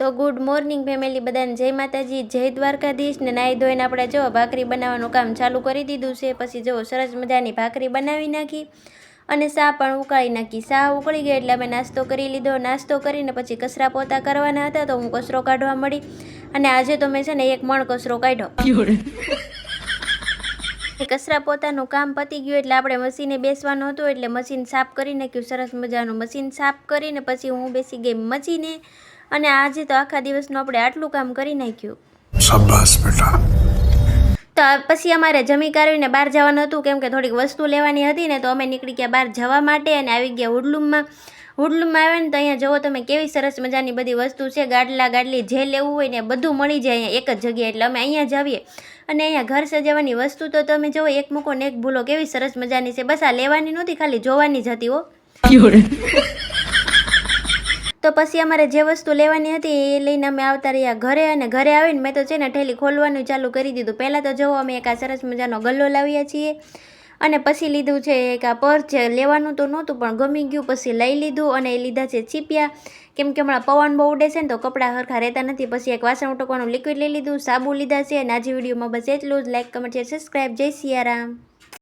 તો good morning family, બધાને જય માતાજી, જય દ્વારકાધીશ ને નાહી ધોઈને આપણે જો ભાખરી બનાવવાનું કામ ચાલુ કરી દીધું છે। પછી જો સરસ મજાની ભાખરી બનાવી નાખી અને ચા પણ ઉકાળી નાખી। ચા ઉકળી ગઈ એટલે અમે નાસ્તો કરી લીધો। નાસ્તો કરીને પછી કચરા પોતા કરવાના હતા તો હું કચરો કાઢવા મળી અને આજે તો મેં છે ને 1 મણ કચરો કાઢ્યો। કચરા પોતાનું કામ પતી ગયું એટલે આપણે મશીને બેસવાનું હતું એટલે મશીન સાફ કરી નાખ્યું। સરસ મજાનું મશીન સાફ કરીને પછી હું બેસી ગઈ મશીને અને આજે તો આખા દિવસનું આપણે આટલું કામ કરી નાખ્યું। શાબાશ બેટા। તો પછી અમારે જમી કાઢીને બહાર જવાનું હતું કેમ કે થોડીક વસ્તુ લેવાની હતી ને, તો અમે નીકળી ગયા બહાર જવા માટે અને આવી ગયા હુડલુમમાં આવ્યા ને તો અહીંયા જુઓ તમે કેવી સરસ મજાની બધી વસ્તુ છે। ગાડલી જે લેવું હોય ને બધું મળી જાય અહીંયા એક જ જગ્યાએ, એટલે અમે અહીંયા જ આવીએ અને અહીંયા ઘર સજાવવાની વસ્તુ તો તમે જુઓ એક મૂકો ને એક ભૂલો, કેવી સરસ મજાની છે। બસ આ લેવાની નહોતી, ખાલી જોવાની જ હતી હો। તો પછી અમારે જે વસ્તુ લેવાની હતી એ લઈને અમે આવતા રહ્યા ઘરે અને ઘરે આવીને મેં તો છે ને ઠેલી ખોલવાનું ચાલુ કરી દીધું। પહેલાં તો જુઓ અમે એક આ સરસ મજાનો ગલ્લો લાવ્યા છીએ અને પછી લીધું છે એક આ પર્સ, છે લેવાનું તો નહોતું પણ ગમી ગયું પછી લઈ લીધું અને એ લીધા છે ચીપિયા, કેમ કે હમણાં પવન બહુ ઉડે છે ને તો કપડાં સરખા રહેતા નથી। પછી એક વાસણ ઉટકવાનું લિક્વિડ લઈ લીધું, સાબુ લીધા છે અને આજે વિડીયોમાં બસ એટલું જ। Like, comment, share, subscribe. જય સિયારામ।